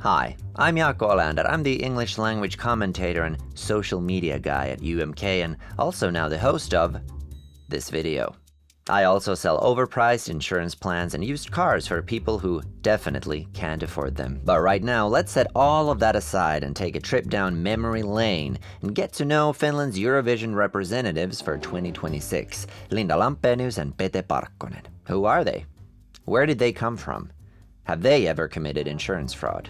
Hi, I'm Jaakko Oleander. I'm the English language commentator and social media guy at UMK and also now the host of this video. I also sell overpriced insurance plans and used cars for people who definitely can't afford them. But right now, let's set all of that aside and take a trip down memory lane and get to know Finland's Eurovision representatives for 2026, Linda Lampenius and Petri Parkkonen. Who are they? Where did they come from? Have they ever committed insurance fraud?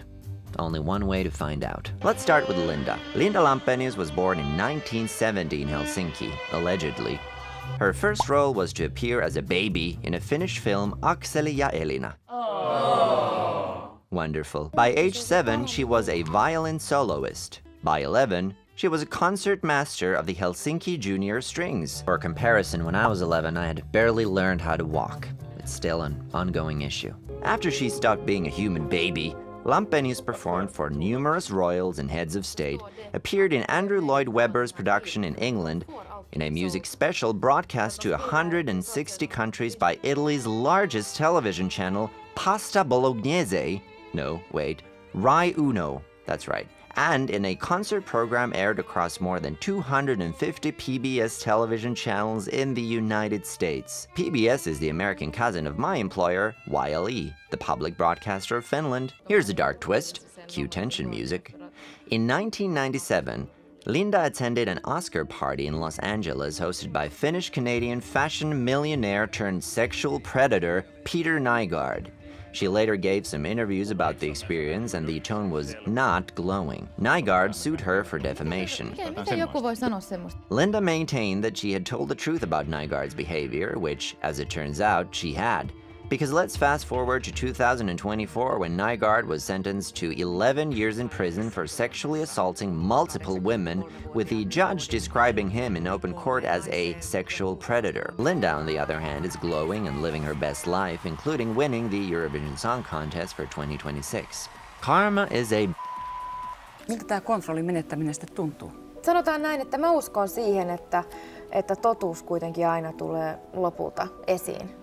Only one way to find out. Let's start with Linda. Linda Lampenius was born in 1970 in Helsinki, allegedly. Her first role was to appear as a baby in a Finnish film Akseli ja Elina. Oh. Wonderful. By age 7, she was a violin soloist. By 11, she was a concert master of the Helsinki Junior Strings. For comparison, when I was 11, I had barely learned how to walk. It's still an ongoing issue. After she stopped being a human baby, Lampenius performed for numerous royals and heads of state, appeared in Andrew Lloyd Webber's production in England, in a music special broadcast to 160 countries by Italy's largest television channel, Pasta Bolognese, Rai Uno, that's right, and in a concert program aired across more than 250 PBS television channels in the United States. PBS is the American cousin of my employer, YLE, the public broadcaster of Finland. Here's a dark twist, cue tension music. In 1997, Linda attended an Oscar party in Los Angeles hosted by Finnish-Canadian fashion millionaire turned sexual predator Peter Nygard. She later gave some interviews about the experience and the tone was not glowing. Nygard sued her for defamation. Linda maintained that she had told the truth about Nygard's behavior, which, as it turns out, she had. Because let's fast forward to 2024 when Nygard was sentenced to 11 years in prison for sexually assaulting multiple women, with the judge describing him in open court as a sexual predator. Linda, on the other hand, is glowing and living her best life, including winning the Eurovision Song Contest for 2026. Karma is a... Miltä tämä kontrollin menettäminen sitten tuntuu? Sanotaan näin, että mä uskon siihen, että totuus kuitenkin aina tulee lopulta esiin.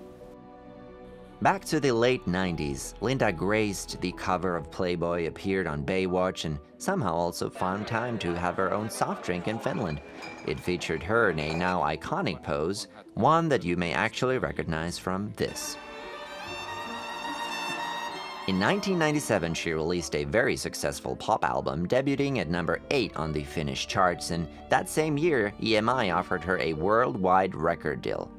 Back to the late 90s, Linda graced the cover of Playboy, appeared on Baywatch, and somehow also found time to have her own soft drink in Finland. It featured her in a now iconic pose, one that you may actually recognize from this. In 1997, she released a very successful pop album, debuting at number 8 on the Finnish charts, and that same year, EMI offered her a worldwide record deal.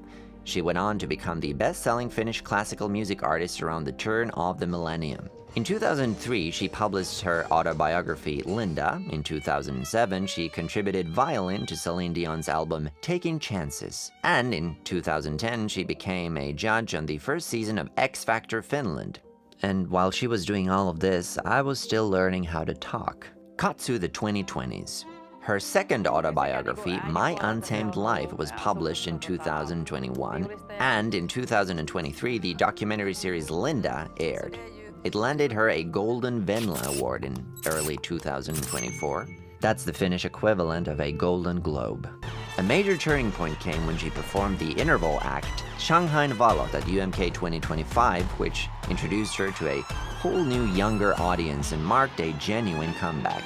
She went on to become the best-selling Finnish classical music artist around the turn of the millennium. In 2003, she published her autobiography, Linda. In 2007, she contributed violin to Celine Dion's album, Taking Chances. And in 2010, she became a judge on the first season of X Factor Finland. And while she was doing all of this, I was still learning how to talk. Cut to the 2020s. Her second autobiography, My Untamed Life, was published in 2021, and in 2023, the documentary series Linda aired. It landed her a Golden Venla Award in early 2024. That's the Finnish equivalent of a Golden Globe. A major turning point came when she performed the interval act, Shanghain Valot, at UMK 2025, which introduced her to a whole new younger audience and marked a genuine comeback.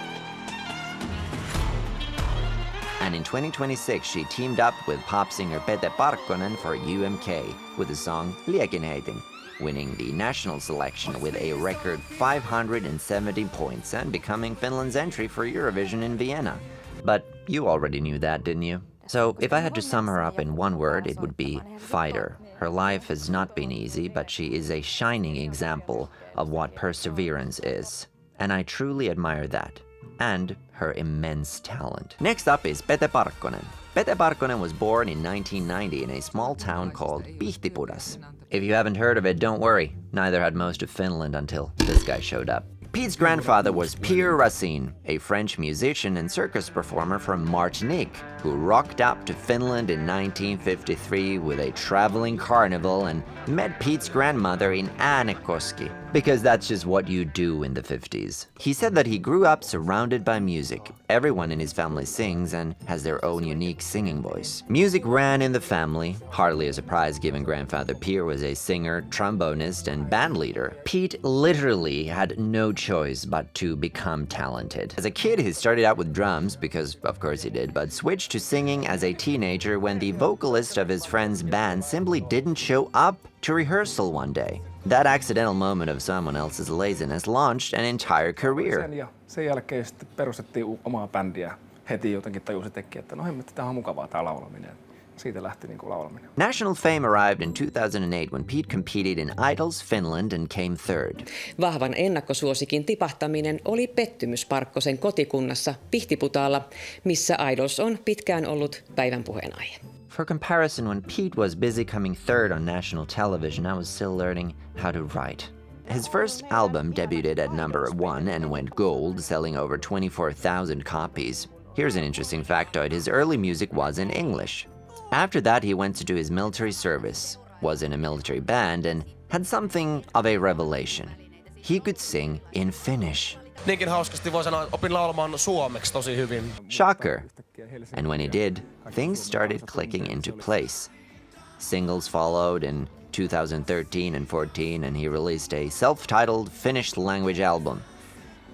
And in 2026, she teamed up with pop singer Petri Parkkonen for UMK with the song Liekinheiten, winning the national selection with a record 570 points and becoming Finland's entry for Eurovision in Vienna. But you already knew that, didn't you? So if I had to sum her up in one word, it would be fighter. Her life has not been easy, but she is a shining example of what perseverance is. And I truly admire that. And her immense talent. Next up is Petri Parkkonen. Petri Parkkonen was born in 1990 in a small town called Pihtipudas. If you haven't heard of it, don't worry. Neither had most of Finland until this guy showed up. Pete's grandfather was Pierre Racine, a French musician and circus performer from Martinique. who rocked up to Finland in 1953 with a traveling carnival and met Pete's grandmother in Äänekoski, because that's just what you do in the 50s. He said that he grew up surrounded by music. Everyone in his family sings and has their own unique singing voice. Music ran in the family, hardly a surprise given grandfather Pierre was a singer, trombonist, and band leader. Pete literally had no choice but to become talented. As a kid, he started out with drums, because of course he did, but switched to singing as a teenager when the vocalist of his friend's band simply didn't show up to rehearsal one day. That accidental moment of someone else's laziness launched an entire career. Sen jälkeen sitten perustettiin omaa bändiä. Heti jotenkin tajusi tekijä, että no hemmetti, tää on mukavaa tää laulaminen. Siitä lähti laulaminen. National fame arrived in 2008 when Pete competed in Idols Finland and came third. Vahvan ennakkosuosikin tipahtaminen oli pettymys Parkkosen kotikunnassa Pihtiputaalla, missä Idols on pitkään ollut päivän puheenaihe. For comparison, when Pete was busy coming third on national television, I was still learning how to write. His first album debuted at number 1 and went gold, selling over 24,000 copies. Here's an interesting factoid: his early music was in English. After that, he went to do his military service, was in a military band, and had something of a revelation. He could sing in Finnish. Niinkin hauskasti voi sanoa, opin laulamaan suomeksi tosi hyvin. Shocker. And when he did, things started clicking into place. Singles followed in 2013 and 14, and he released a self-titled Finnish language album.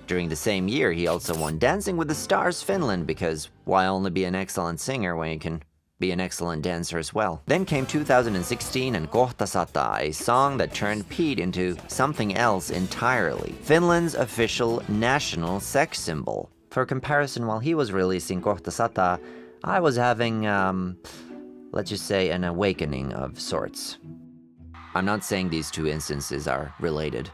During the same year, he also won Dancing with the Stars Finland, because why only be an excellent singer when you can be an excellent dancer as well? Then came 2016 and Kohta Sata, a song that turned Pete into something else entirely. Finland's official national sex symbol. For comparison, while he was releasing Kohta Sata, I was having, let's just say, an awakening of sorts. I'm not saying these two instances are related.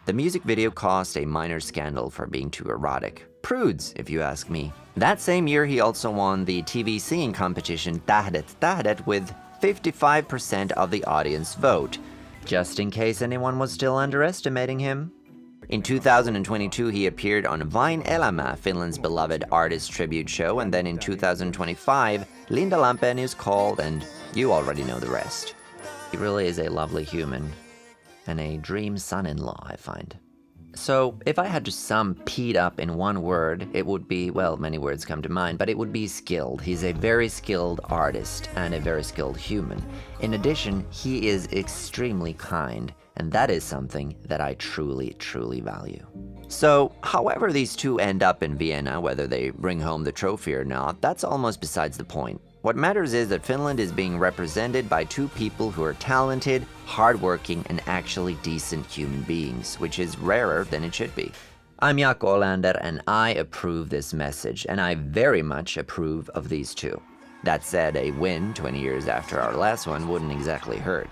The music video caused a minor scandal for being too erotic. Prudes, if you ask me. That same year, he also won the TV singing competition Tähdet with 55% of the audience vote, just in case anyone was still underestimating him. In 2022, he appeared on Vain ELÄVÄ, Finland's beloved artist tribute show, and then in 2025, Linda Lampenius called, and you already know the rest. He really is a lovely human, and a dream son-in-law, I find. So, if I had to sum Pete up in one word, it would be, well, many words come to mind, but it would be skilled. He's a very skilled artist and a very skilled human. In addition, he is extremely kind, and that is something that I truly, truly value. So, however these two end up in Vienna, whether they bring home the trophy or not, that's almost besides the point. What matters is that Finland is being represented by two people who are talented, hardworking, and actually decent human beings, which is rarer than it should be. I'm Jaakko Oleander, and I approve this message, and I very much approve of these two. That said, a win 20 years after our last one wouldn't exactly hurt.